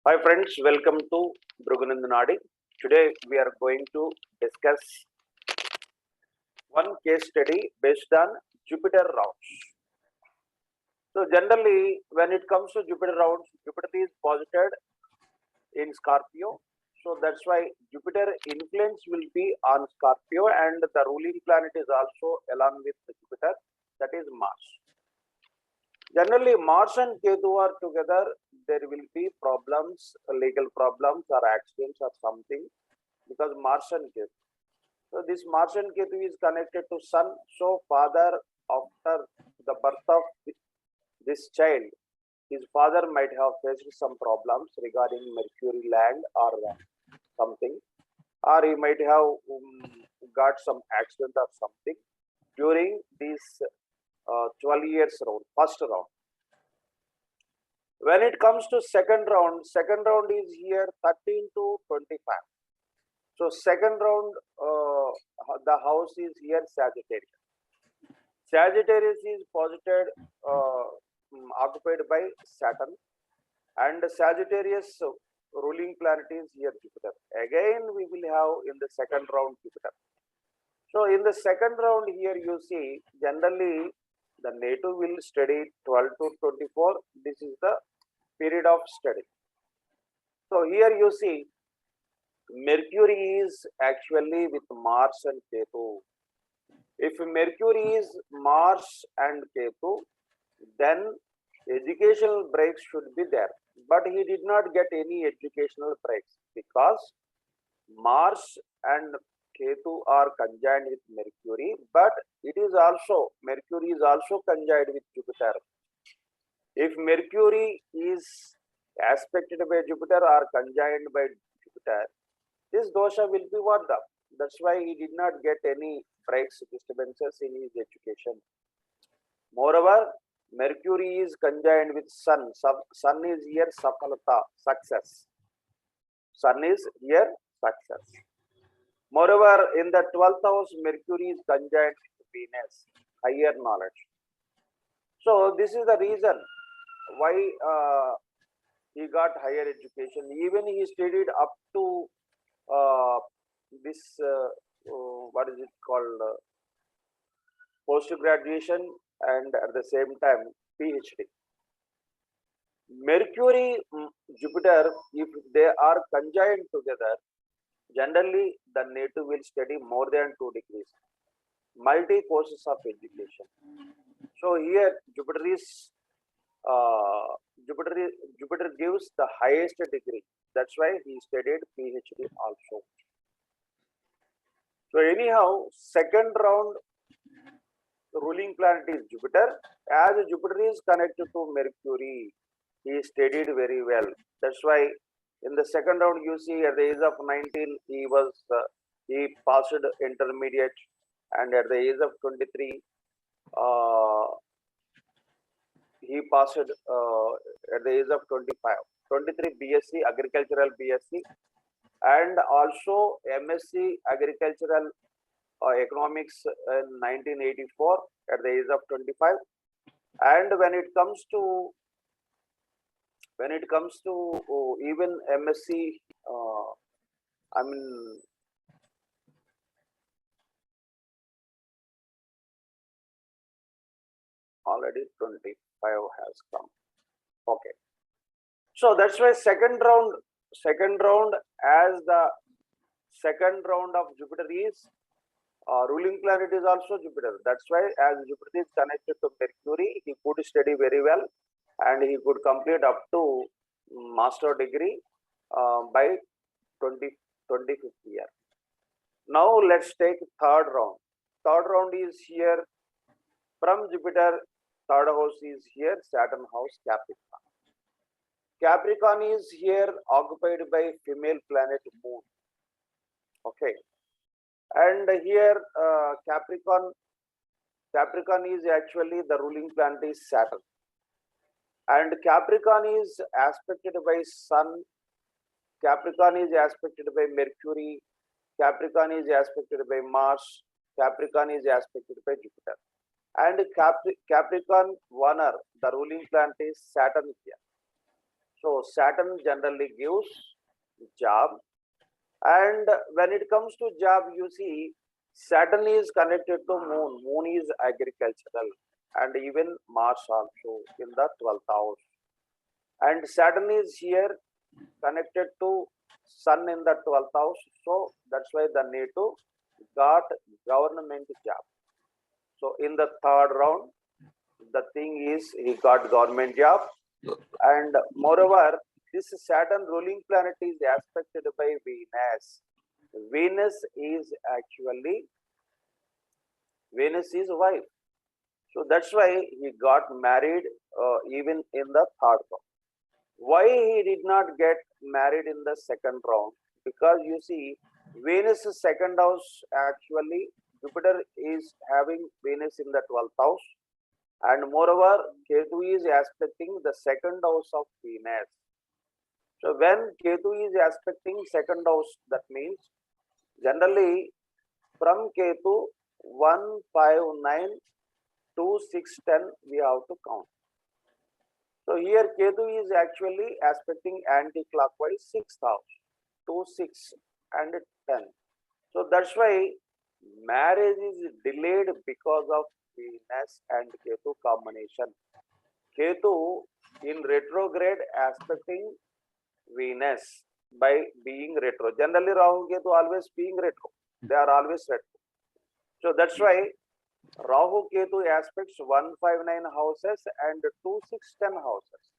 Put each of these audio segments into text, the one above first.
Hi friends, welcome to Brigu Nandi Nadi. Today we are going to discuss one case study based on Jupiter rounds. So generally when it comes to Jupiter rounds, Jupiter is posited in Scorpio. So that's why Jupiter influence will be on Scorpio and the ruling planet is also along with Jupiter, that is Mars. Generally, Mars and Ketu are together, there will be problems, legal problems or accidents or something because Mars and Ketu. So this Mars and Ketu is connected to Sun. So father, after the birth of this child, his father might have faced some problems regarding Mercury land or something, or he might have got some accident or something during this 12 years round, first round. When it comes to second round is here 13 to 25. So second round, the house is here Sagittarius. Sagittarius is posited, occupied by Saturn, and Sagittarius ruling planet is here Jupiter. Again, we will have in the second round Jupiter. So in the second round here, you see generally the native will study 12 to 24. This is the period of study. So here you see Mercury is actually with Mars and Ketu. If Mercury is Mars and Ketu, then educational breaks should be there. But he did not get any educational breaks because Mars and Ketu are conjoined with Mercury, but Mercury is also conjoined with Jupiter. If Mercury is aspected by Jupiter or conjoined by Jupiter, this dosha will be Vardha. That's why he did not get any breaks, disturbances in his education. Moreover, Mercury is conjoined with Sun. Sun is here Safalata, success. Sun is here success. Moreover, in the 12th house, Mercury is conjoined with Venus, higher knowledge. So this is the reason why he got higher education. Even he studied up to this what is it called, post graduation, and at the same time PhD. Mercury, Jupiter, if they are conjoined together, generally the native will study more than 2 degrees, multi courses of education. So here Jupiter is Jupiter gives the highest degree. That's why he studied PhD also. So anyhow, second round ruling planet is Jupiter. As Jupiter is connected to Mercury, he studied very well. That's why in the second round, you see at the age of 19, he passed intermediate, and at the age of 23, he passed at the age of 25. 23 BSc, agricultural BSc, and also MSc agricultural economics in 1984 at the age of 25. And when it comes to even MSc, I mean already 25 has come. Okay, so that's why second round as the second round of Jupiter is ruling planet is also Jupiter. That's why as Jupiter is connected to Mercury, he could study very well and he could complete up to master degree by 25th year. Now let's take third round. Third round is here from Jupiter. Third house is here Saturn house Capricorn. Capricorn is here occupied by female planet Moon. Okay, and here Capricorn is actually the ruling planet is Saturn, and Capricorn is aspected by Sun, Capricorn is aspected by Mercury, Capricorn is aspected by Mars, Capricorn is aspected by Jupiter, and Capricorn 1er, the ruling planet is Saturn here. So Saturn generally gives job, and when it comes to job, you see Saturn is connected to Moon. Moon is agricultural, and even Mars also in the 12th house. And Saturn is here connected to Sun in the 12th house. So that's why the Netu got government job. So in the third round, the thing is he got government job, and moreover, this Saturn ruling planet is aspected by Venus. Venus is wife. So that's why he got married even in the third round. Why he did not get married in the second round? Because you see, Venus' second house actually, Jupiter is having Venus in the 12th house, and moreover, Ketu is aspecting the second house of Venus. So when Ketu is aspecting second house, that means generally from Ketu 1, 5, 9, 2, 6, 10 we have to count. So here Ketu is actually aspecting anti-clockwise 6th house, 2, 6 and 10. So that's why marriage is delayed because of Venus and Ketu combination. Ketu in retrograde aspecting Venus by being retro. Generally Rahu Ketu always being retro. They are always retro. So that's why Rahu Ketu aspects 1, 5, 9 houses and 2, 6, 10 houses.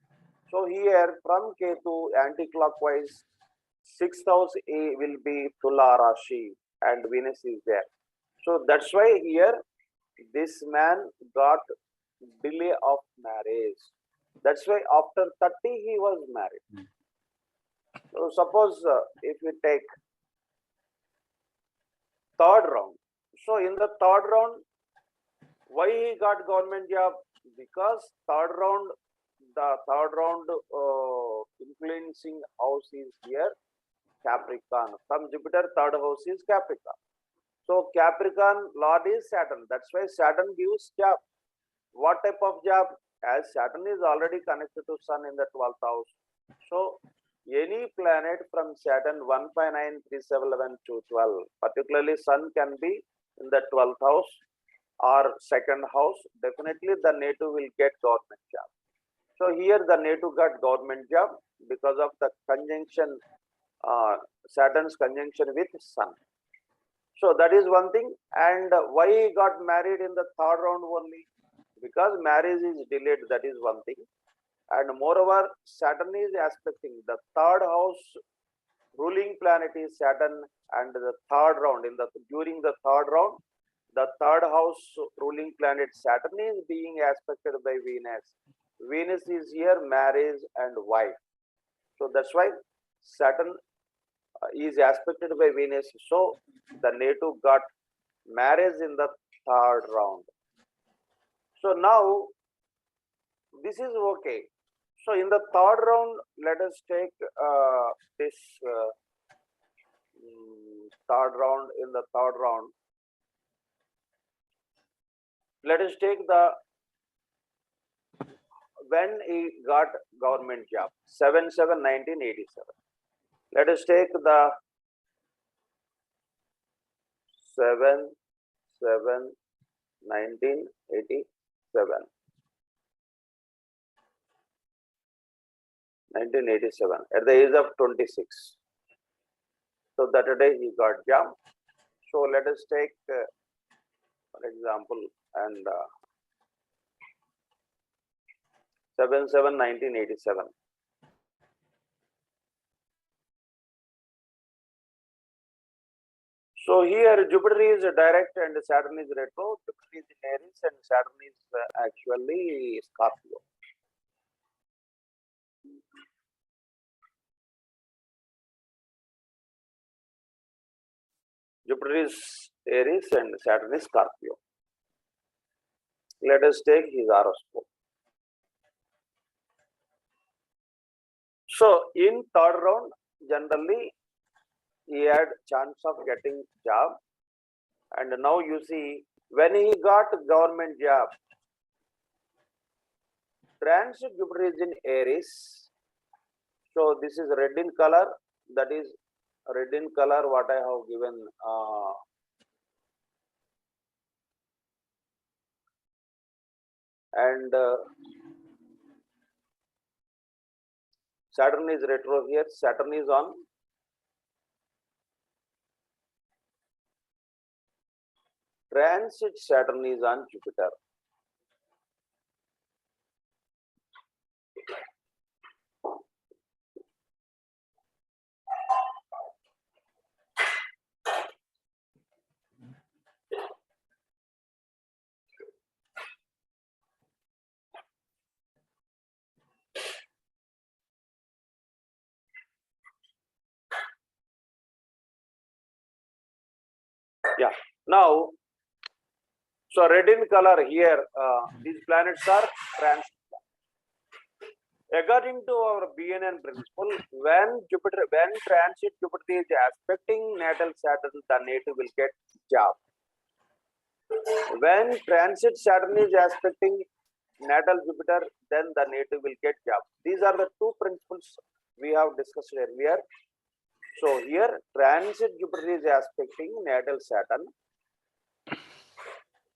So here from Ketu anti-clockwise 6th house A will be Tula Rashi and Venus is there. So that's why here this man got delay of marriage. That's why after 30 he was married. So suppose if we take third round. So in the third round, why he got government job? Because the third round influencing house is here Capricorn. From Jupiter, third house is Capricorn. So Capricorn Lord is Saturn. That's why Saturn gives job. What type of job? As Saturn is already connected to Sun in the 12th house. So any planet from Saturn 1, 5, 9, 3, 7, 11 to 12, particularly Sun can be in the 12th house or second house, definitely the Netu will get government job. So here the Netu got government job because of the conjunction, Saturn's conjunction with Sun. So that is one thing. And why he got married in the third round only? Because marriage is delayed, that is one thing. And moreover, Saturn is aspecting the third house ruling planet is Saturn, and the third round during the third round, the third house ruling planet Saturn is being aspected by Venus. Venus is here marriage and wife. So that's why Saturn is aspected by Venus. So the Netu got marriage in the third round. So now this is okay. So in the third round, let us take this third round. In the third round, let us take when he got government job, 7/7/1987. Let us take the 7/7/1987. 1987 at the age of 26. So that day he got job. So let us take, for example, and 7/7/1987. So here Jupiter is direct and Saturn is retro. Jupiter is in Aries and Saturn is actually Scorpio. Jupiter is Aries and Saturn is Scorpio. Let us take his horoscope. So in third round, generally he had chance of getting job, and now you see when he got government job, transit Jupiter is in Aries, So this is red in color. That is red in color. What I have given. And Saturn is retro here. Saturn is on transit. Saturn is on Jupiter. Yeah. Now, so red in color here. These planets are transit. According to our BNN principle, when transit Jupiter is aspecting natal Saturn, the native will get job. When transit Saturn is aspecting natal Jupiter, then the native will get job. These are the two principles we have discussed earlier. So here transit Jupiter is aspecting natal Saturn.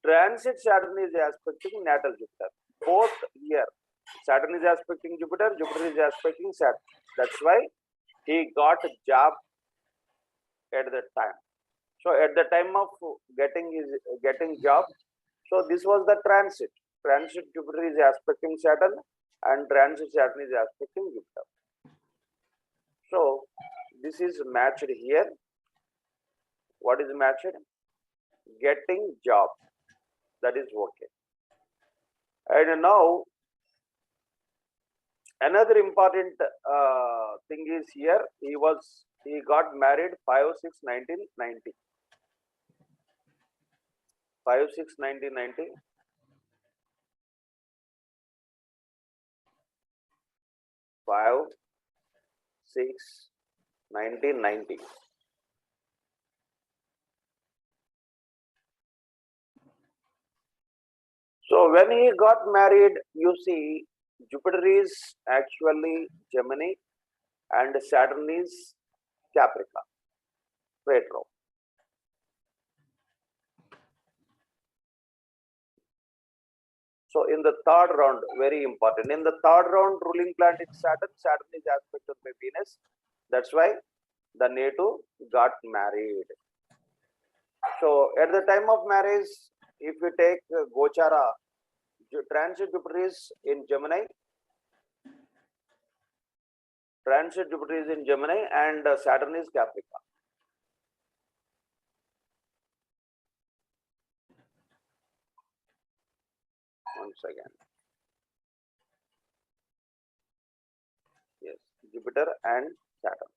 Transit Saturn is aspecting natal Jupiter. Both here, Saturn is aspecting Jupiter, Jupiter is aspecting Saturn. That's why he got a job at that time. So at the time of getting job, so this was the transit. Transit Jupiter is aspecting Saturn and transit Saturn is aspecting Jupiter. So this is matched here. What is matched? Getting job. That is okay. And now another important thing is here. He got married 5/6/1990. 5/6/1990. 5/6/1990. So when he got married, you see, Jupiter is actually Gemini and Saturn is Capricorn, retro. So in the third round, very important. In the third round, ruling planet is Saturn. Saturn is aspected by Venus. That's why the native got married. So at the time of marriage, if you take Gochara, transit Jupiter is in Gemini. Transit Jupiter is in Gemini and Saturn is Capricorn. Once again. Yes, Jupiter and Saturn.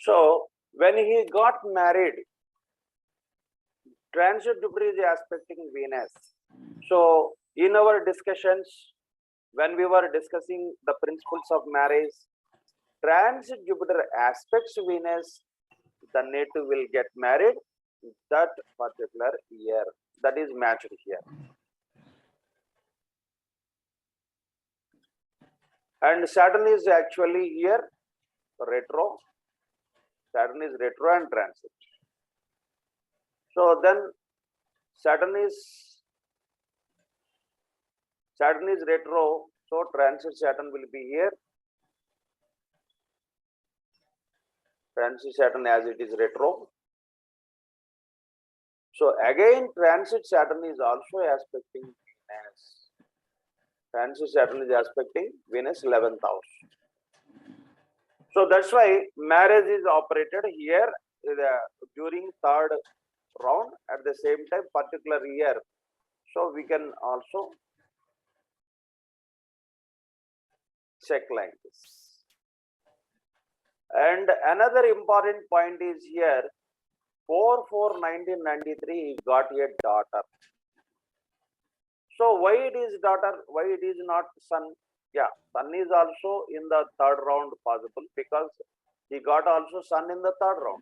So when he got married, transit Jupiter is aspecting Venus. So in our discussions, when we were discussing the principles of marriage, transit Jupiter aspects Venus, the native will get married that particular year. That is matched here. And Saturn is actually here retro. Saturn is retro and transit. So then Saturn is retro. So transit Saturn will be here. Transit Saturn as it is retro. So again transit Saturn is also aspecting Venus. Transit Saturn is aspecting Venus 11th house. So that's why marriage is operated here during third round at the same time particular year. So we can also check like this. And another important point is here, 4/4/1993, he got a daughter. So why it is daughter? Why it is not son? Yeah, son is also in the third round possible, because he got also son in the third round.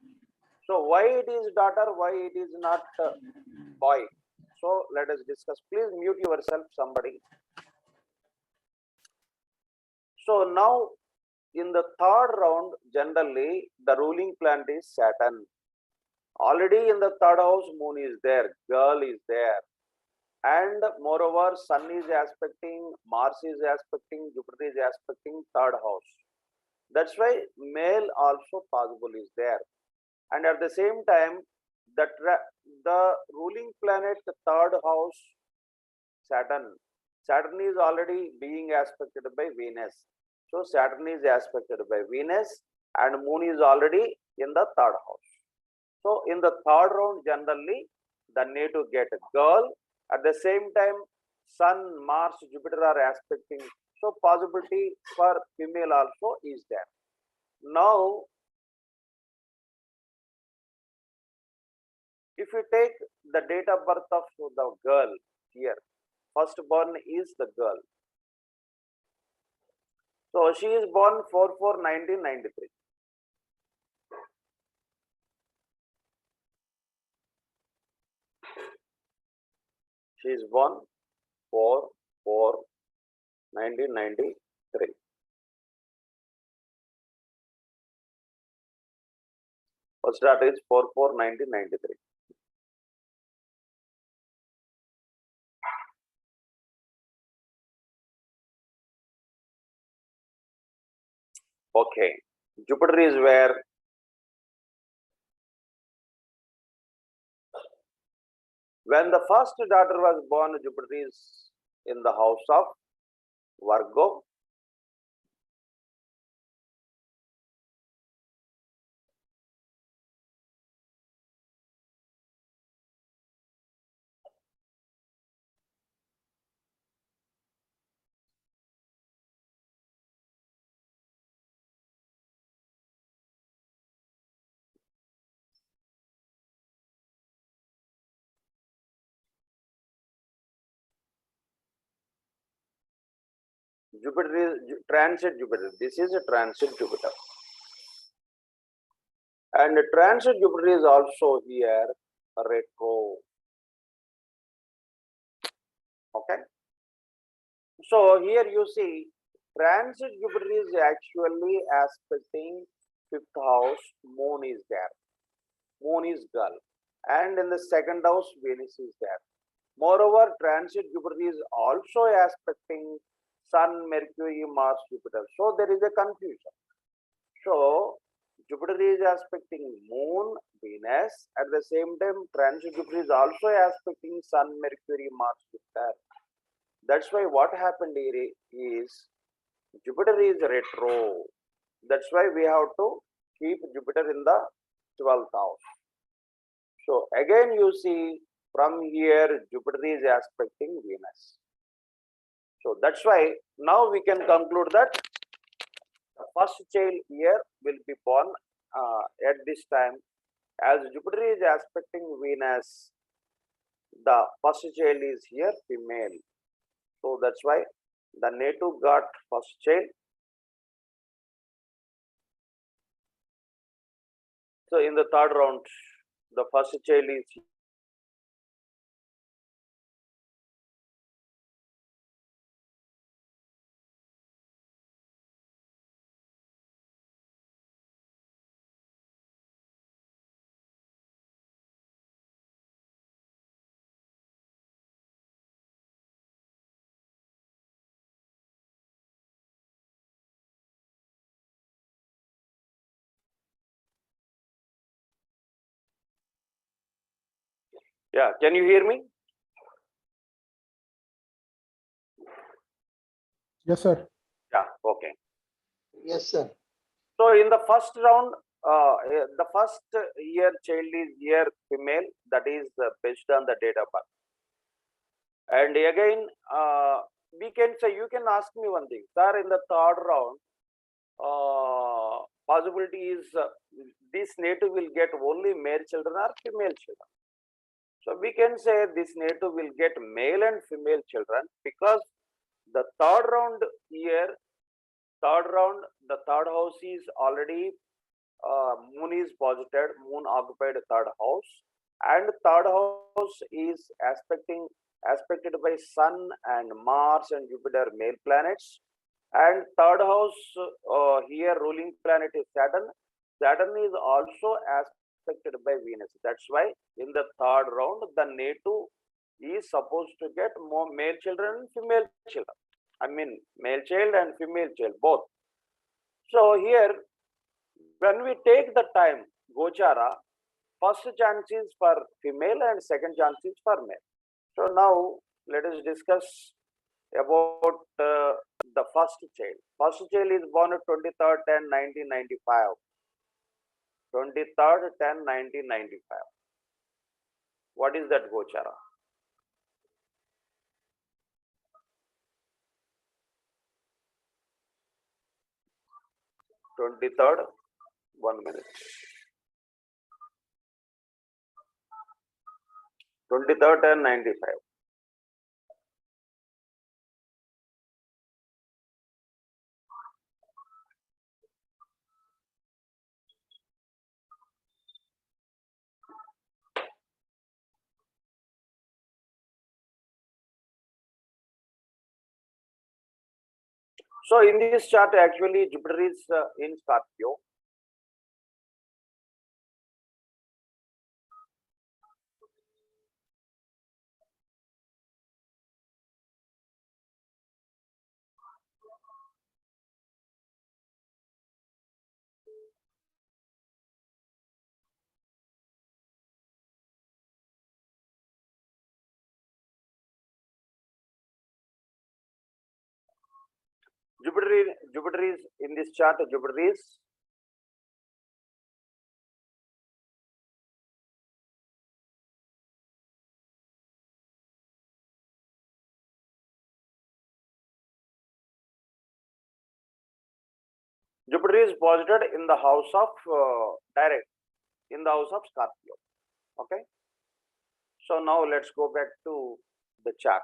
So why it is daughter? Why it is not boy? So let us discuss. Please mute yourself, somebody. So now in the third round, generally the ruling planet is Saturn. Already in the third house, moon is there, girl is there. And moreover, sun is aspecting, Mars is aspecting, Jupiter is aspecting third house. That's why male also possible is there. And at the same time, the ruling planet, the third house, Saturn. Saturn is already being aspected by Venus. So Saturn is aspected by Venus and moon is already in the third house. So in the third round, generally, the need to get a girl. At the same time, Sun, Mars, Jupiter are aspecting. So possibility for female also is there. Now, if you take the date of birth of the girl here, first born is the girl. So she is born 4/4/1993. She is born 4/4/1993. First date is 4/4/1993. Okay, Jupiter is where? When the first daughter was born, Jupiter is in the house of Virgo. Jupiter is transit Jupiter. This is a transit Jupiter. And transit Jupiter is also here retro. Okay. So here you see transit Jupiter is actually aspecting fifth house, moon is there. Moon is girl. And in the second house, Venus is there. Moreover, transit Jupiter is also aspecting Sun, Mercury, Mars, Jupiter. So there is a confusion. So Jupiter is aspecting Moon, Venus. At the same time, transit Jupiter is also aspecting Sun, Mercury, Mars, Jupiter. That's why what happened here is Jupiter is retro. That's why we have to keep Jupiter in the 12th house. So again you see from here Jupiter is aspecting Venus. So that's why now we can conclude that the first child here will be born at this time. As Jupiter is aspecting Venus, the first child is here female. So that's why the native got first child. So in the third round, the first child is yeah. Can you hear me? Yes, sir. Yeah. Okay. Yes, sir. So in the first round, the first year child is year female. That is based on the date of birth. And again, we can say, you can ask me one thing, sir. In the third round, possibility is this native will get only male children or female children. So we can say this native will get male and female children because the third round here, the third house is already moon is posited, moon occupied third house, and third house is aspected by sun and Mars and Jupiter, male planets, and third house here ruling planet is Saturn. Saturn is also aspected by Venus. That's why in the third round the native is supposed to get more male children and female children. I mean male child and female child both. So here when we take the time Gochara, first chance is for female and second chance is for male. So now let us discuss about the first child. First child is born 23rd 10 1995. 23rd 10 1995. What is that Gochara? 23rd, 1 minute. 23rd 10 95. So in this chart actually Jupiter is in Scorpio. Jupiter is in this chart. Jupiter is posited in the house of direct, in the house of Scorpio. Okay. So now let's go back to the chart.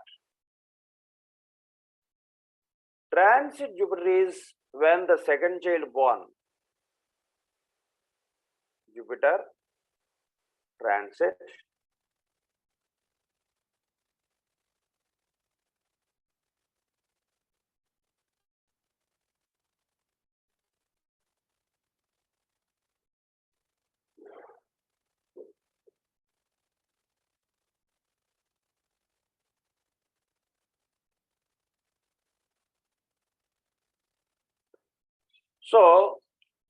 Transit Jupiter is when the second child born. Jupiter transit So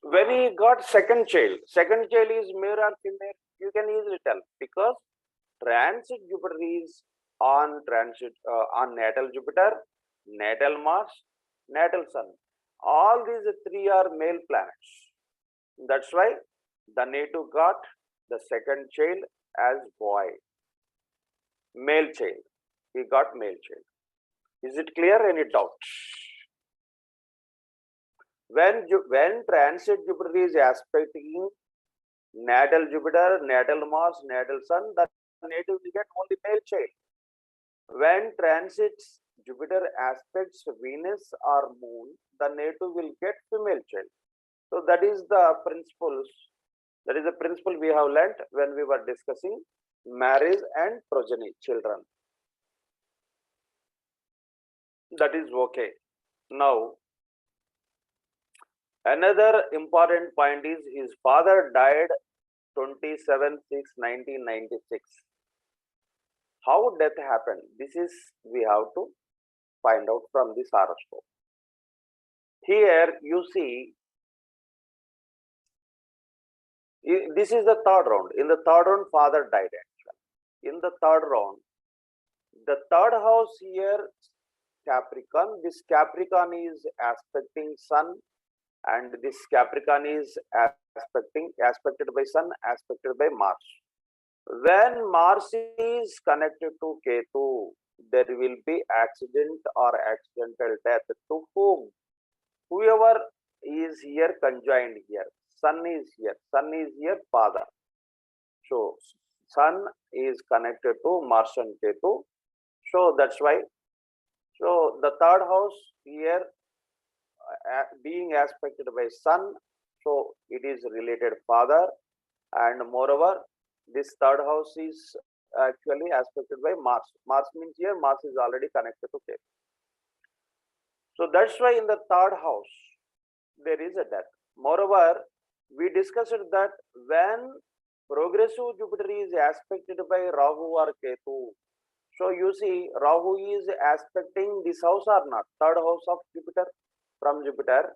when he got second child is male or female, you can easily tell because transit Jupiter is on natal Jupiter, natal Mars, natal Sun. All these three are male planets. That's why the native got the second child as boy, male child. He got male child. Is it clear? Any doubt? When transit Jupiter is aspecting natal Jupiter, natal Mars, natal Sun, the native will get only male child. When transits Jupiter aspects Venus or Moon, the native will get female child. So that is the principles. That is the principle we have learnt when we were discussing marriage and progeny, children. That is okay. Now, another important point is his father died 27/6/1996. How death happened? This is we have to find out from this horoscope. Here you see, this is the third round. In the third round, father died actually. In the third round, the third house here, Capricorn. This Capricorn is aspecting Sun, and this Capricorn is aspected by Sun, aspected by Mars. When Mars is connected to Ketu, there will be accident or accidental death to whom? Whoever is here conjoined here. Sun is here. Sun is here, father. So Sun is connected to Mars and Ketu. So that's why. So the third house here being aspected by Sun. So it is related father, and moreover, this third house is actually aspected by Mars. Mars means here Mars is already connected to Ketu. So that's why in the third house there is a death. Moreover, we discussed that when progressive Jupiter is aspected by Rahu or Ketu, so you see Rahu is aspecting this house or not? Third house of Jupiter from Jupiter.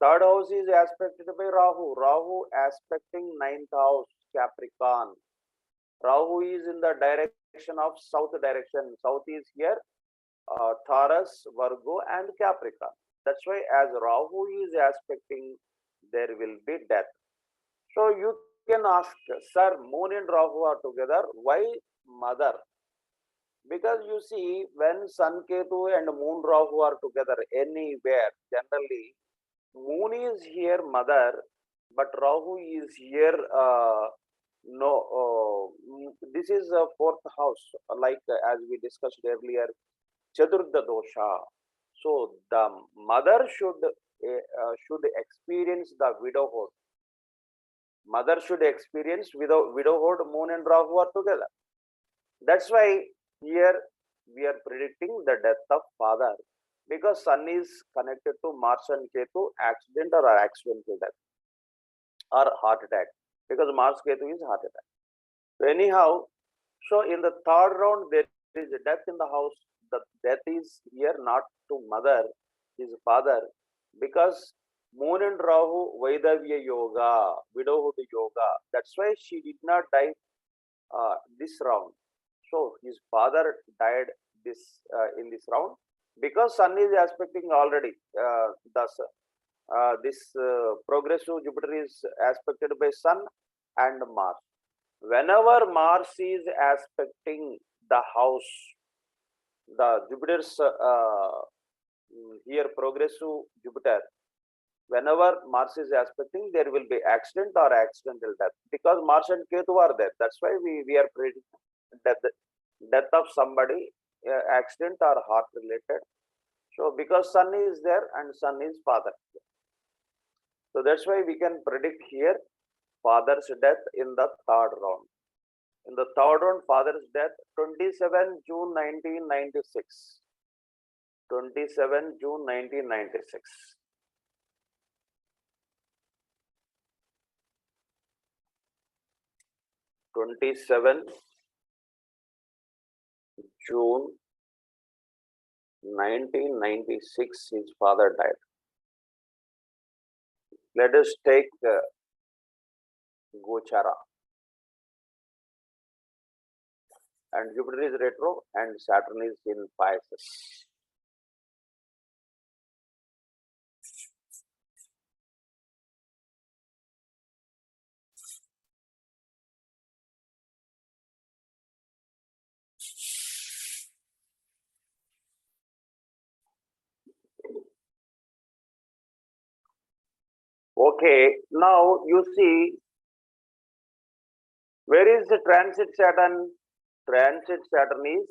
Third house is aspected by Rahu. Rahu aspecting ninth house, Capricorn. Rahu is in the direction of south direction. South is here, Taurus, Virgo and Capricorn. That's why as Rahu is aspecting, there will be death. So you can ask, sir, Moon and Rahu are together, why mother? Because you see, when Sun Ketu and Moon Rahu are together anywhere, generally, Moon is here mother, but Rahu is here, this is a fourth house, like as we discussed earlier, Chaturtha dosha. So the mother should experience the widowhood. Mother should experience widowhood. Moon and Rahu are together. That's why here we are predicting the death of father, because Sun is connected to Mars and Ketu, accident or accidental death or heart attack, because Mars Ketu is heart attack. So anyhow, so in the third round there is a death in the house. The death is here not to mother, his father, because Moon and Rahu, Vaidavya Yoga, widowhood yoga. That's why she did not die this round. So his father died this in this round, because Sun is aspecting already. This progressive Jupiter is aspected by Sun and Mars. Whenever Mars is aspecting the house, the Jupiter's here progressive Jupiter, whenever Mars is aspecting, there will be accident or accidental death, because Mars and Ketu are there. That's why we are predicting death of somebody, accident or heart related. So because Sun is there and Sun is father. So that's why we can predict here father's death in the third round. In the third round, father's death, 27 June 1996. 27 June 1996. 27 June 1996, his father died. Let us take Gochara. And Jupiter is retro and Saturn is in Pisces. Okay, now you see, where is the transit Saturn? Transit Saturn is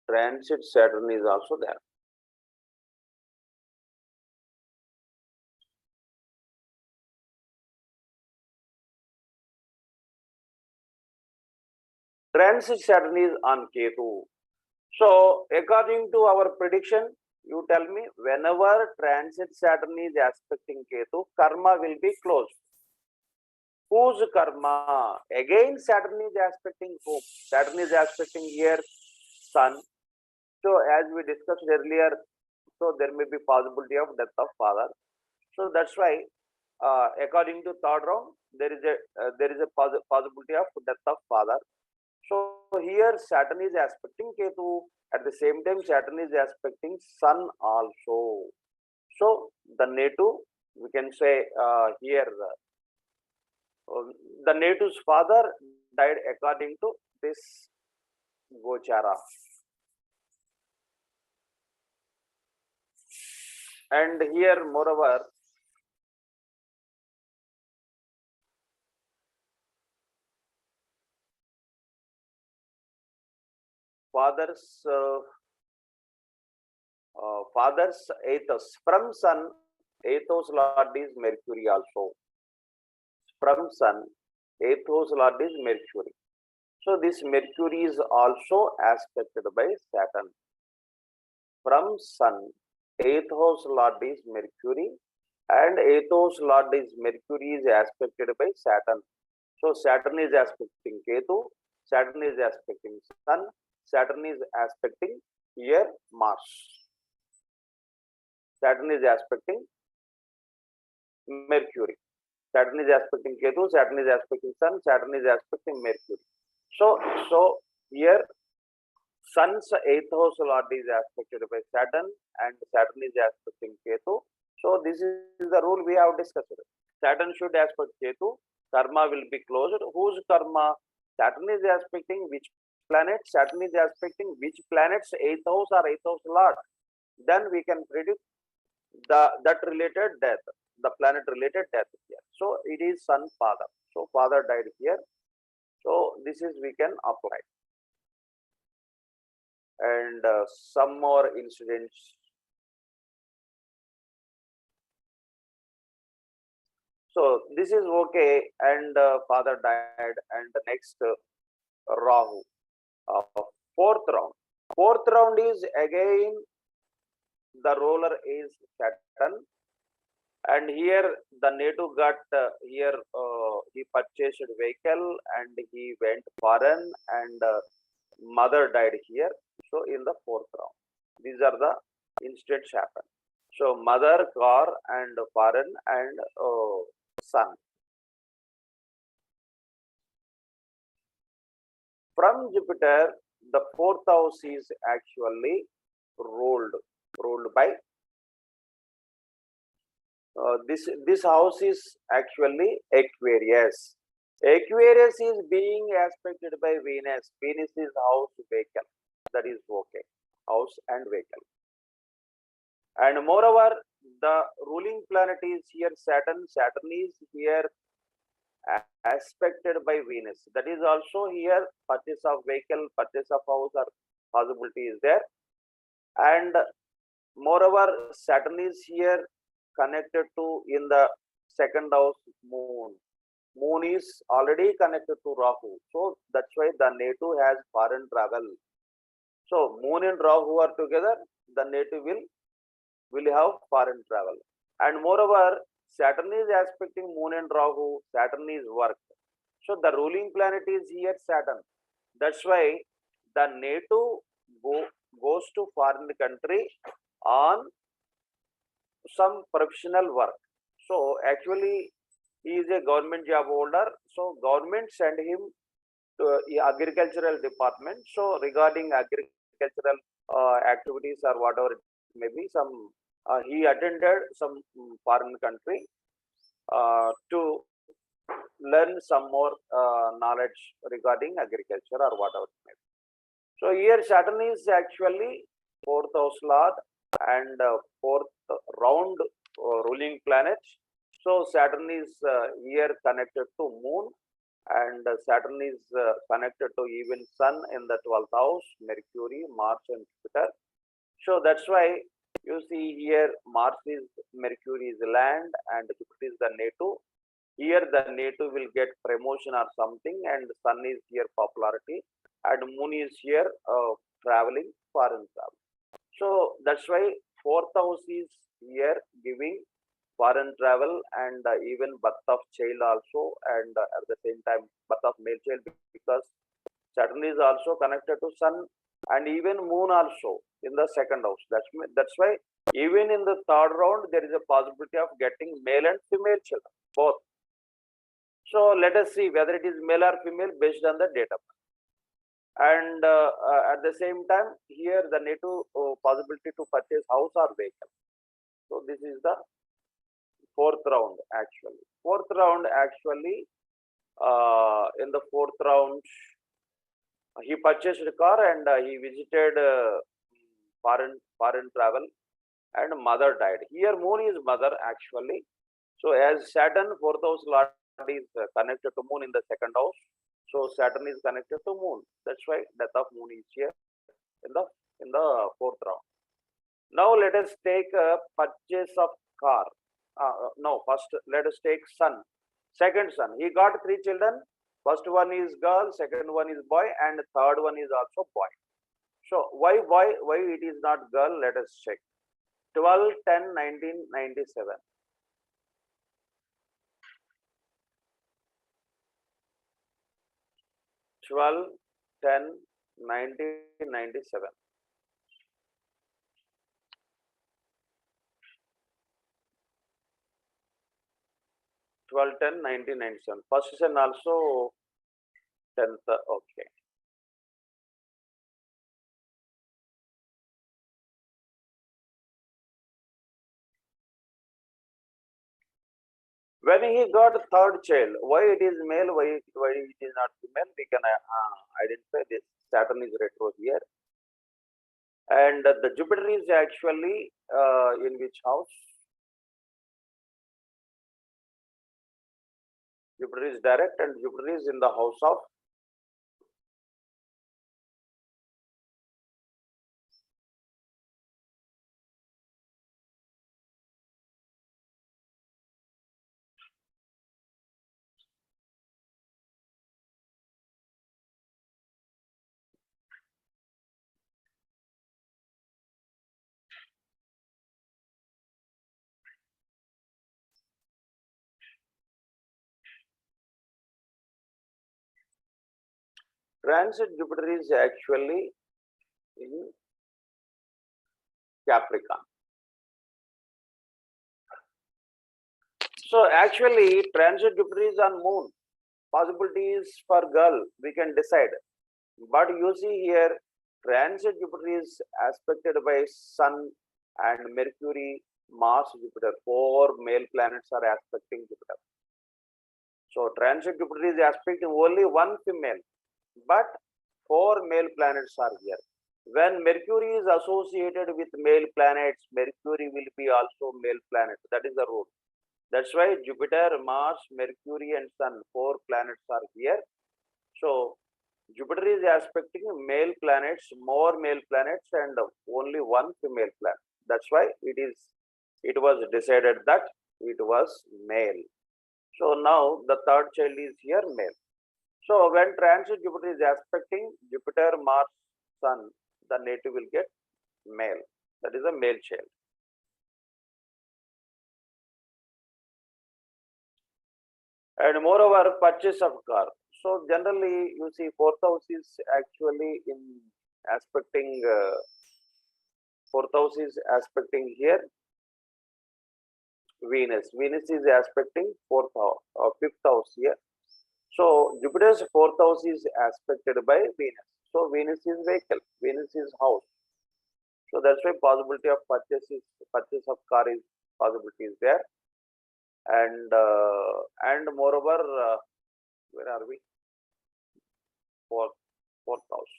transit Saturn is also there. Transit Saturn is on Ketu. So according to our prediction, you tell me, whenever transit Saturn is aspecting Ketu, karma will be closed. Whose karma? Again Saturn is aspecting whom? Saturn is aspecting here Sun. So as we discussed earlier, so there may be possibility of death of father. So that's why according to third round, there is a possibility of death of father. So here Saturn is aspecting Ketu. At the same time, Saturn is aspecting Sun also. So the native, we can say here, the native's father died according to this Gochara. And here, moreover, father's eighth house. From Sun, eighth house Lord is Mercury also. From Sun, eighth house Lord is Mercury. So this Mercury is also aspected by Saturn. From Sun, eighth house Lord is Mercury, and eighth house Lord is Mercury is aspected by Saturn. So Saturn is aspecting Ketu, Saturn is aspecting Sun, Saturn is aspecting here Mars. Saturn is aspecting Mercury. Saturn is aspecting Ketu, Saturn is aspecting Sun, Saturn is aspecting Mercury. So here Sun's eighth house Lord is aspected by Saturn and Saturn is aspecting Ketu. So this is the rule we have discussed. Saturn should aspect Ketu, karma will be closed. Whose karma? Saturn is aspecting which planet? Saturn is aspecting which planet's eighth house or eighth house Lord. Then we can predict that related death, the planet related death here. So it is Sun father. So father died here. So this is we can apply. And some more incidents. So this is okay, and father died, and the next Rahu. Fourth round. Fourth round is again the ruler is Saturn, and here the native got here he purchased vehicle and he went foreign, and mother died here. So in the fourth round, these are the incidents happen. So mother, car, and foreign, and son. From Jupiter, the fourth house is actually ruled by this house is actually Aquarius. Aquarius is being aspected by Venus. Venus is house vehicle. That is okay. House and vehicle. And moreover, the ruling planet is here Saturn. Saturn is here aspected by Venus. That is also here purchase of vehicle, purchase of house or possibility is there. And moreover, Saturn is here connected to in the second house moon. Moon is already connected to Rahu. So that's why the native has foreign travel. So moon and Rahu are together, the native will have foreign travel. And moreover, Saturn is aspecting moon and Rahu. Saturn is work. So the ruling planet is here Saturn. That's why the native goes to foreign country on some professional work. So actually he is a government job holder. So government send him to agricultural department. So regarding agricultural activities or whatever it may be, some he attended some foreign country to learn some more knowledge regarding agriculture or whatever it may be. So here Saturn is actually fourth house lord and fourth round ruling planet. So Saturn is here connected to moon, and Saturn is connected to even sun in the 12th house, Mercury, Mars and Jupiter. So that's why you see here Mars is Mercury is land and Jupiter is the native. Here the native will get promotion or something, and sun is here popularity, and moon is here traveling, foreign travel. So that's why fourth house is here giving foreign travel and even birth of child also, and at the same time birth of male child, because Saturn is also connected to sun and even moon also in the second house. That's why even in the third round there is a possibility of getting male and female children, both. So let us see whether it is male or female based on the date of birth. And at the same time, here the native possibility to purchase house or vehicle. So this is the fourth round actually. Fourth round actually, in the fourth round, he purchased a car and he visited foreign travel, and mother died. Here moon is mother actually. So as Saturn, fourth house lord is connected to moon in the second house. So Saturn is connected to moon. That's why death of moon is here in the fourth round. Now let us take a purchase of car. No, first let us take son. Second son. He got three children. First one is girl, second one is boy, and third one is also boy. So why boy? Why it is not girl? Let us check. 12-10-1997. 12-10-1997. 12-10-1997. First son also 10th. Okay. When he got third child, why it is male? Why it is not female? We can identify this. Saturn is retro here, and the Jupiter is actually in which house? Jupiter is direct, and Jupiter is in the house of transit. Jupiter is actually in Capricorn. So actually, transit Jupiter is on moon. Possibilities for girl we can decide, but you see here, transit Jupiter is aspected by Sun and Mercury, Mars, Jupiter. Four male planets are aspecting Jupiter. So transit Jupiter is aspecting only one female, but four male planets are here. When Mercury is associated with male planets, Mercury will be also male planet. That is the rule. That's why Jupiter, Mars, Mercury, and Sun, four planets are here. So Jupiter is aspecting male planets, more male planets, and only one female planet. That's why it was decided that it was male. So now the third child is here male. So when transit Jupiter is aspecting Jupiter, Mars, Sun, the native will get male. That is a male child. And moreover, purchase of car. So generally, you see, fourth house is actually in aspecting. Fourth house is aspecting here Venus. Venus is aspecting fourth house or fifth house here. So Jupiter's fourth house is aspected by Venus. So Venus is vehicle. Venus is house. So that's why possibility of purchase of car is possibility is there. And moreover, where are we? Fourth house.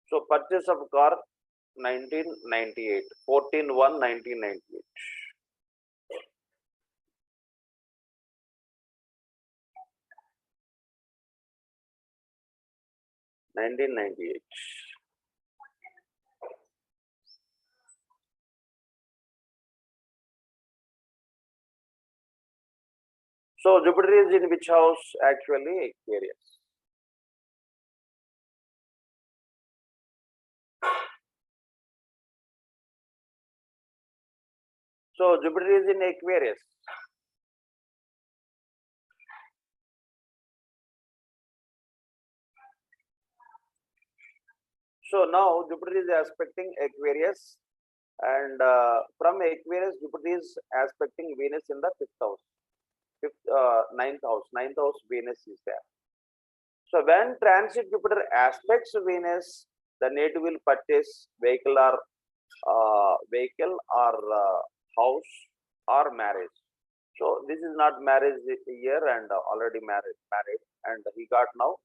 So purchase of car 1998, 14/1/1998. 1998. So Jupiter is in which house? Actually, Aquarius. So Jupiter is in Aquarius. So now Jupiter is aspecting Aquarius, and from Aquarius, Jupiter is aspecting Venus in the fifth house, ninth house. Ninth house Venus is there. So when transit Jupiter aspects Venus, the native will purchase vehicle or house or marriage. So this is not marriage year and already married, and he got now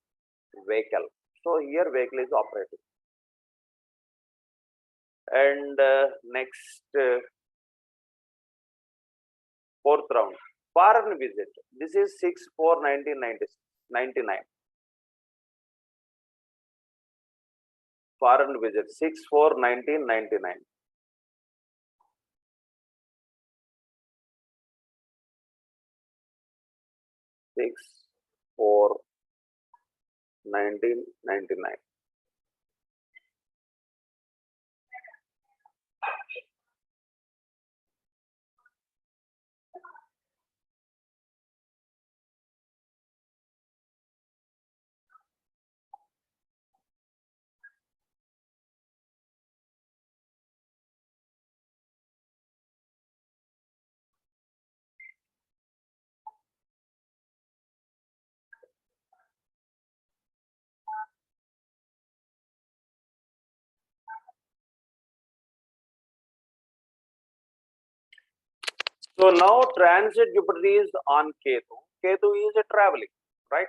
vehicle. So here vehicle is operating. And next fourth round, foreign visit. This is 6/4/1999. Foreign visit 6/4/1999. 6/4/1999. So now transit Jupiter is on Ketu. Ketu is traveling, right?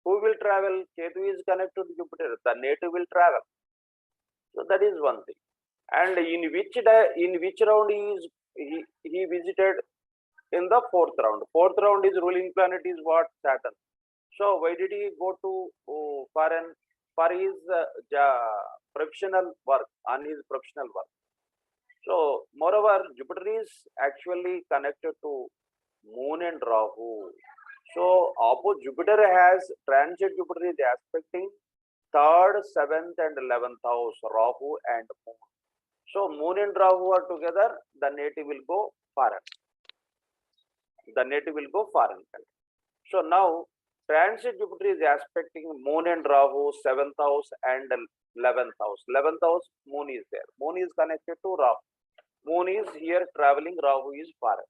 Who will travel? Ketu is connected to Jupiter. The native will travel. So that is one thing. And in which round he visited? In the fourth round. Fourth round is ruling planet is what? Saturn. So why did he go to foreign for his professional work, on his professional work? So moreover, Jupiter is actually connected to Moon and Rahu. So Jupiter has transit. Jupiter is aspecting third, seventh, and 11th house, Rahu and Moon. So Moon and Rahu are together. The native will go foreign. The native will go foreign. So now transit Jupiter is aspecting Moon and Rahu, 7th house and 11th house. 11th house, Moon is there. Moon is connected to Rahu. Moon is here traveling, Rahu is foreign.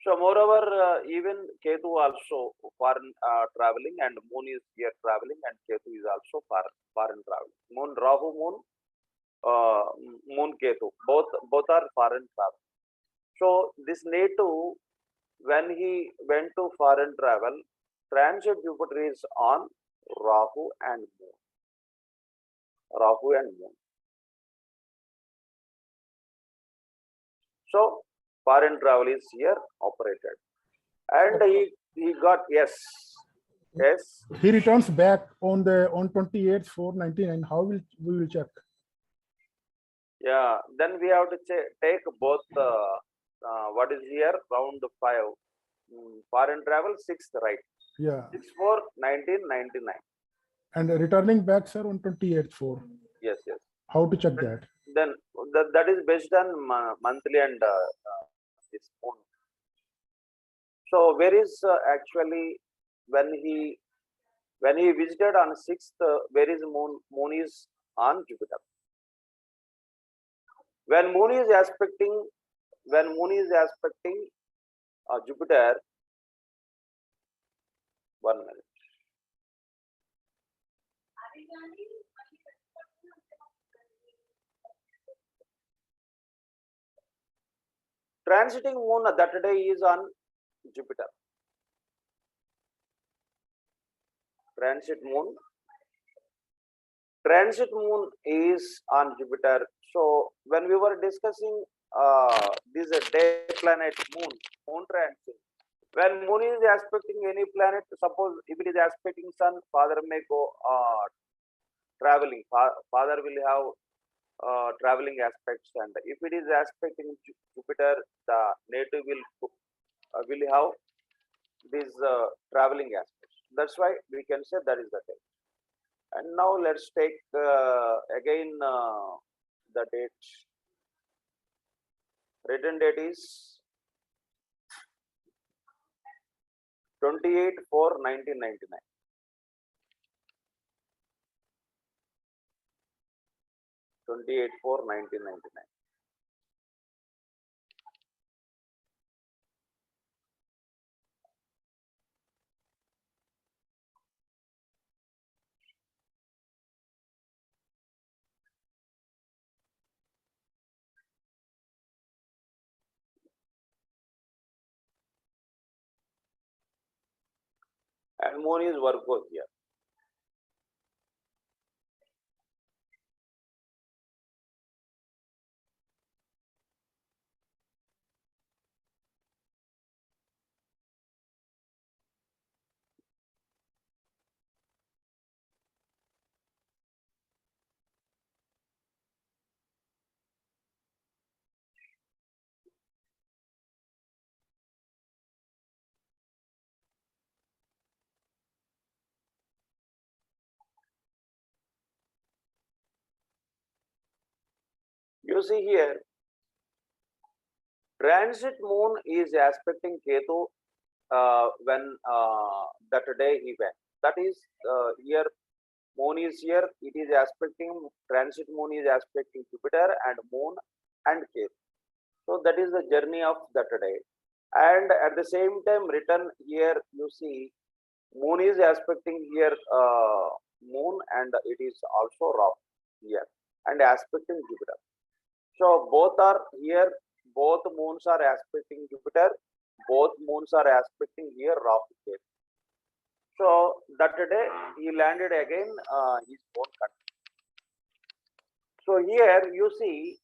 So moreover, even Ketu also foreign traveling, and Moon is here traveling, and Ketu is also foreign traveling. Moon, Rahu, Moon, Ketu, both are foreign travel. So this native, when he went to foreign travel, transit Jupiter is on Rahu and Moon. Rahu and Moon. So foreign travel is here operated, and he got yes. He returns back on 28/4/1999. How we will check? Yeah, then we have to take both. What is here? Round 5. Foreign travel 6th, right? Yeah. 6/4/1999. And returning back, sir, on 28/4. Yes. How to check that? Then that is based on monthly and this moon. So where is actually when he visited on 6th, where is Moon? Moon is on Jupiter. When Moon is aspecting Jupiter, 1 minute. Transiting Moon that day is on Jupiter. Transit Moon is on Jupiter. So when we were discussing this day planet Moon transit, when Moon is aspecting any planet, suppose if it is aspecting Sun, father may go traveling. Father will have traveling aspects, and if it is aspecting Jupiter, the native will have these traveling aspects. That's why we can say that is the date. And now let's take again the date. Written date is 28/4/1999. 28/4/1999. and moon is Virgo here. You see here, transit moon is aspecting Ketu when that day he went. That is here, moon is here, it is aspecting, transit moon is aspecting Jupiter and moon and Ketu. So that is the journey of that day. And at the same time, written here, you see, moon is aspecting here moon, and it is also Rahu here and aspecting Jupiter. So both are here, both moons are aspecting Jupiter, both moons are aspecting here Rahu. So that day he landed again his own country. So here you see,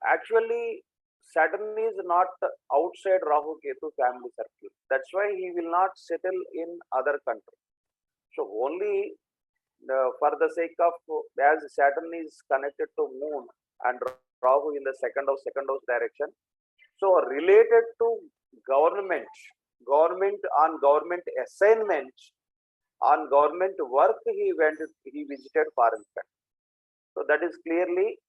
actually Saturn is not outside Rahu Ketu family circle. That's why he will not settle in other country. So only for the sake of, as Saturn is connected to moon and Rahu in the second house direction, so related to government on government assignments, on government work, he visited foreign country. So that is clearly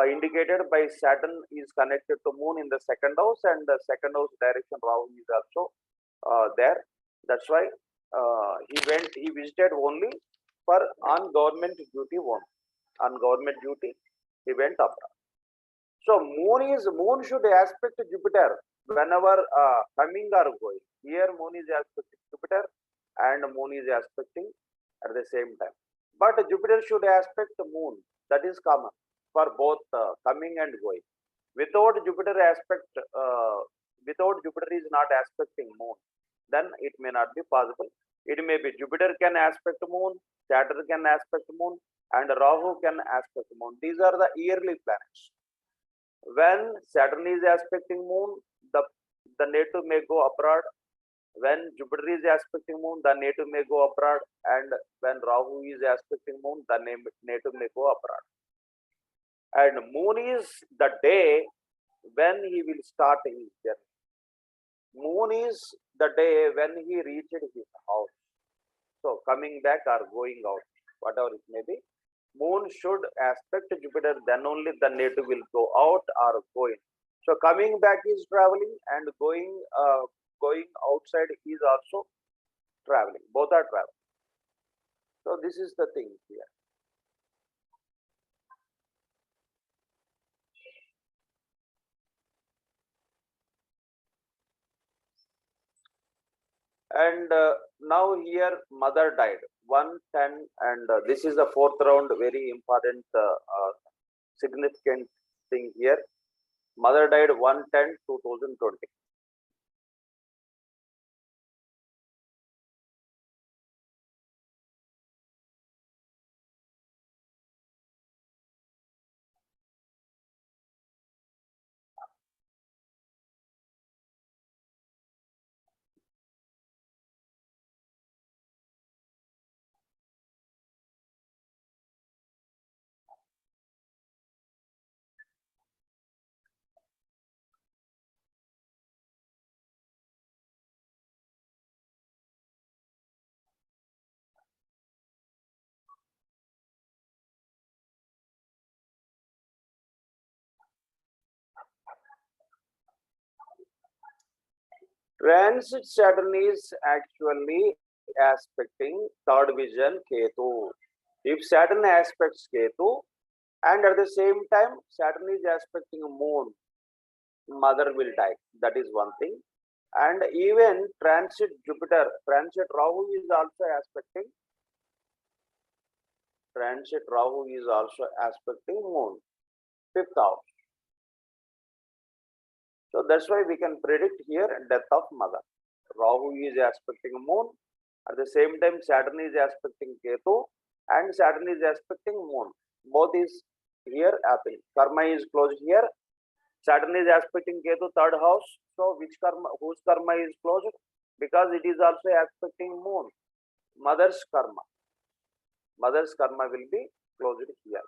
indicated by Saturn is connected to moon in the second house, and the second house direction Rahu is also there. That's why he visited only for on government duty only. On government duty, he went abroad. So moon should aspect Jupiter whenever coming or going. Here moon is aspecting Jupiter and moon is aspecting at the same time. But Jupiter should aspect the moon. That is common for both coming and going. Without Jupiter is not aspecting moon, then it may not be possible. It may be Jupiter can aspect moon, Saturn can aspect moon, and Rahu can aspect moon. These are the yearly planets. When Saturn is aspecting moon, the native may go abroad. When Jupiter is aspecting moon, the native may go abroad, and when Rahu is aspecting moon, the native may go abroad. And moon is the day when he will start his journey. Moon is the day when he reached his house. So coming back or going out, whatever it may be, moon should aspect Jupiter, then only the native will go out or go in. So coming back is traveling, and going outside is also traveling. Both are traveling. So this is the thing here. And now here mother died 110, and this is the fourth round, very important significant thing here. Mother died 110-2020. Transit Saturn is actually aspecting third vision Ketu. If Saturn aspects Ketu, and at the same time Saturn is aspecting moon, mother will die. That is one thing. And even transit Jupiter, transit Rahu is also aspecting. Transit Rahu is also aspecting moon, fifth house. So that's why we can predict here death of mother. Rahu is aspecting moon, At the same time, Saturn is aspecting Ketu and Saturn is aspecting Moon. Both is here happening. Karma is closed here. Saturn is aspecting Ketu, third house. So which karma, whose karma is closed? Because it is also aspecting Moon. Mother's karma. Mother's karma will be closed here.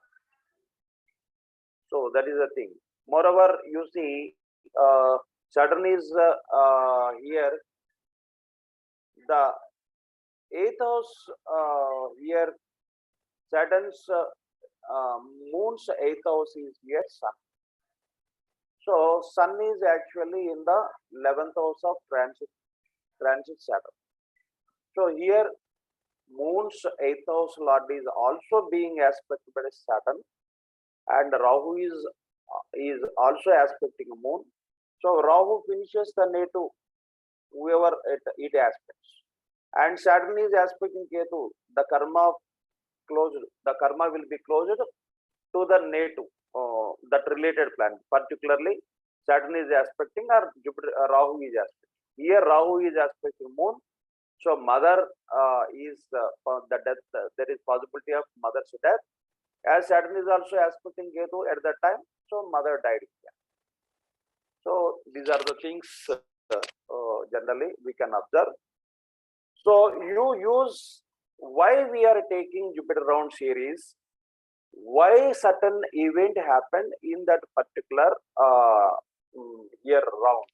So that is the thing. Moreover, you see, Saturn is here. The eighth house here, Saturn's Moon's eighth house is here, Sun. So Sun is actually in the 11th house of transit Saturn. So here Moon's eighth house Lord is also being aspected by Saturn, and Rahu is also aspecting Moon. So Rahu finishes the native, whoever it aspects, and Saturn is aspecting Ketu. The karma closed. The karma will be closed to the native, that related planet. Particularly, Saturn is aspecting, or Jupiter, Rahu is aspecting. Here Rahu is aspecting Moon. So mother is the death. There is possibility of mother's death. As Saturn is also aspecting Ketu at that time, so mother died here. So these are the things generally we can observe. So you use why we are taking Jupiter round series, why certain event happened in that particular year round.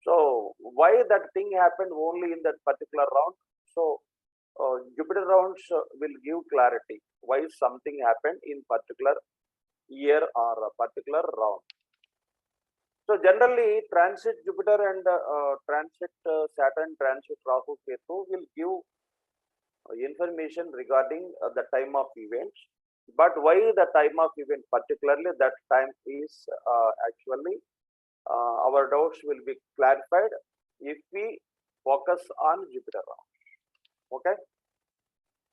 So why that thing happened only in that particular round? So Jupiter rounds will give clarity why something happened in particular year or a particular round. So generally, transit Jupiter and transit Saturn, transit Rahu, Ketu will give information regarding the time of events. But why the time of event, particularly that time is actually our doubts will be clarified if we focus on Jupiter round. Okay.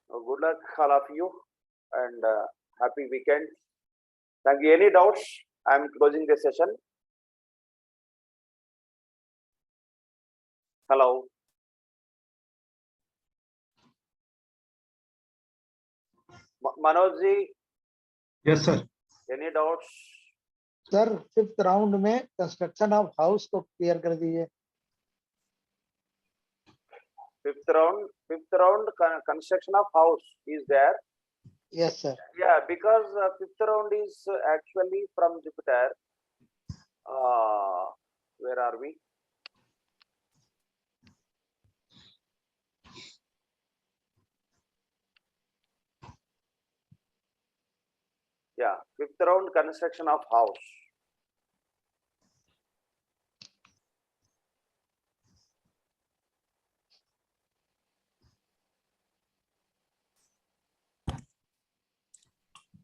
Good luck all of you and happy weekend. Thank you. Any doubts? I am closing the session. Hello. Manoj ji. Yes, sir. Any doubts? Sir, fifth round में construction of house को clear कर दीजिए. Fifth round construction of house is there. Yes, sir. Yeah, because fifth round is actually from Jupiter. Where are we? Yeah, fifth round construction of house.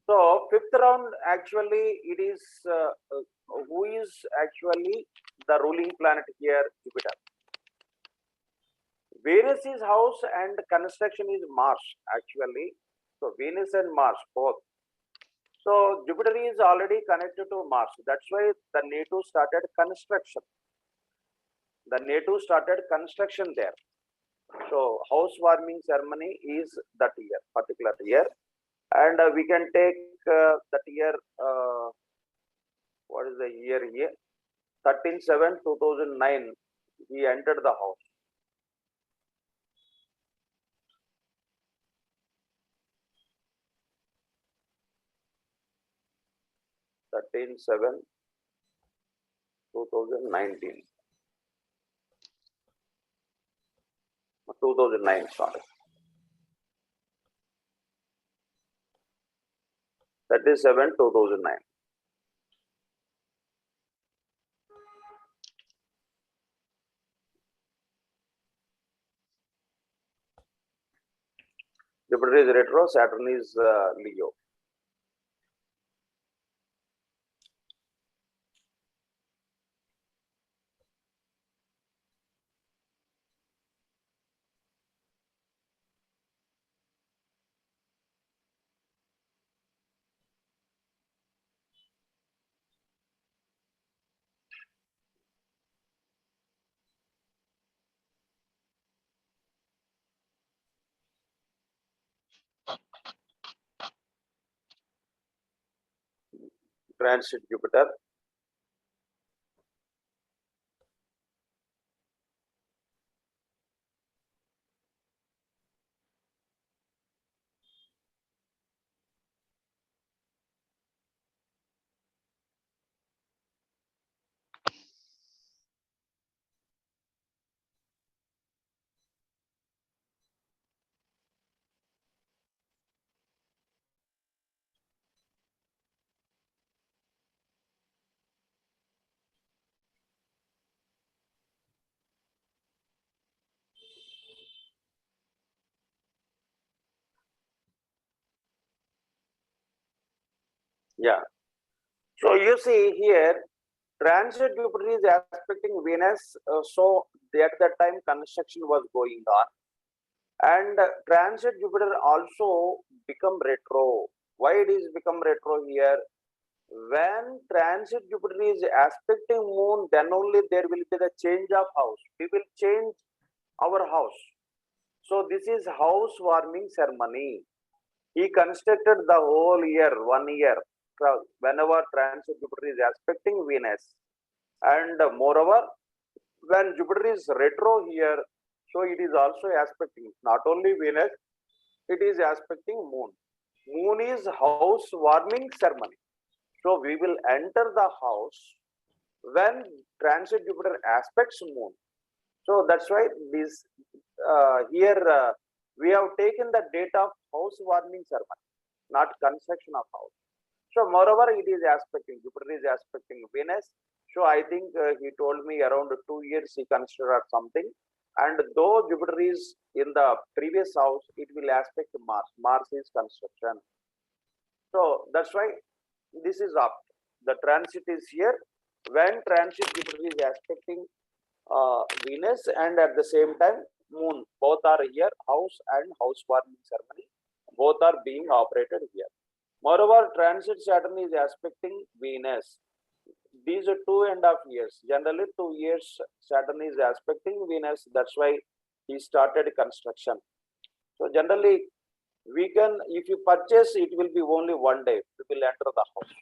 So fifth round actually it is who is actually the ruling planet here, Jupiter. Venus is house and construction is Mars actually. So Venus and Mars both. So Jupiter is already connected to Mars. That's why the native started construction. The native started construction there. So housewarming ceremony is that year, particular year. And we can take that year, what is the year here? 13/7/2009, he entered the house. Thirteen 7/2019. 2009, sorry. 37/2009. Jupiter is retro, Saturn is Leo. transit Jupiter. Yeah. So you see here, transit Jupiter is aspecting Venus. So at that time construction was going on, and transit Jupiter also become retro. Why it is become retro here? When transit Jupiter is aspecting Moon, then only there will be the change of house. We will change our house. So this is house warming ceremony. He constructed the whole year, 1 year, whenever transit Jupiter is aspecting Venus. And moreover, when Jupiter is retro here, so it is also aspecting not only Venus, it is aspecting Moon. Moon is house warming ceremony. So we will enter the house when transit Jupiter aspects Moon. So that's why this here we have taken the date of house warming ceremony, not construction of house. So moreover, it is aspecting, Jupiter is aspecting Venus. So I think he told me around 2 years he considered something. And though Jupiter is in the previous house, it will aspect Mars. Mars is construction. So that's why this is up. The transit is here. When transit Jupiter is aspecting Venus, and at the same time Moon, both are here, house and house warming ceremony, both are being operated here. Moreover, transit Saturn is aspecting Venus. These are 2.5 years. Generally 2 years Saturn is aspecting Venus. That's why he started construction. So generally we can, if you purchase, it will be only 1 day, we will enter the house.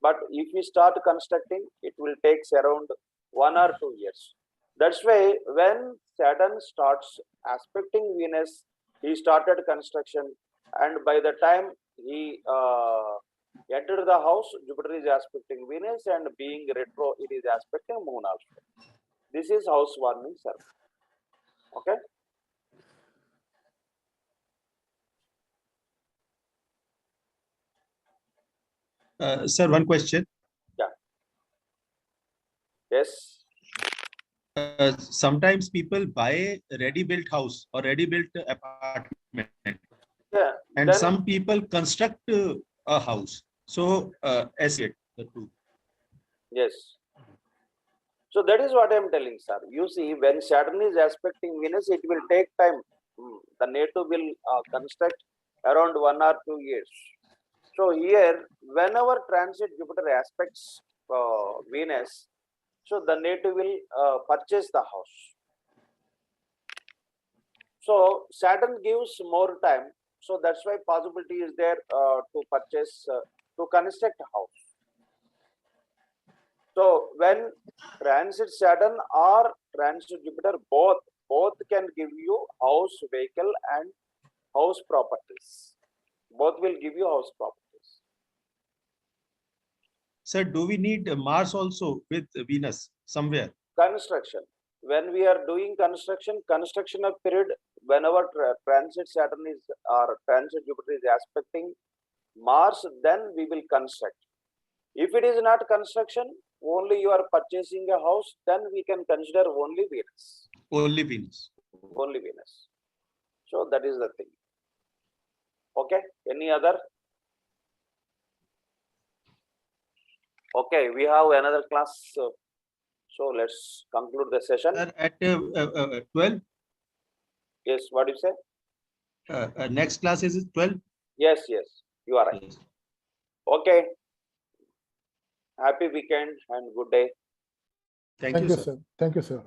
But if we start constructing, it will take around 1 or 2 years. That's why when Saturn starts aspecting Venus, he started construction, and by the time he entered the house, Jupiter is aspecting Venus, and being retro, it is aspecting Moon also. This is house warming ceremony. Okay. Sir, one question. Yeah. Yes. Sometimes people buy ready-built house or ready-built apartment, Yeah. and Then, some people construct a house. So, as it the two. yes. So that is what I am telling, sir. You see, when Saturn is aspecting Venus, it will take time. The native will construct around 1 or 2 years. So here, whenever transit Jupiter aspects Venus, so the native will purchase the house. So Saturn gives more time. So that's why possibility is there to purchase, to construct a house. So when transit Saturn or transit Jupiter, both can give you house, vehicle, and house properties. Both will give you house properties. Sir, do we need Mars also with Venus somewhere? Construction. When we are doing construction of period, whenever transit Saturn is or transit Jupiter is aspecting Mars, then we will construct. If it is not construction, only you are purchasing a house, then we can consider only Venus. Only Venus. Only Venus. So that is the thing. Okay. Any other? Okay, we have another class. So let's conclude the session. Sir, at 12. Yes, what do you say? Next class is 12. Yes, you are right. Yes. Okay. Happy weekend and good day. Thank you, sir. Thank you, sir.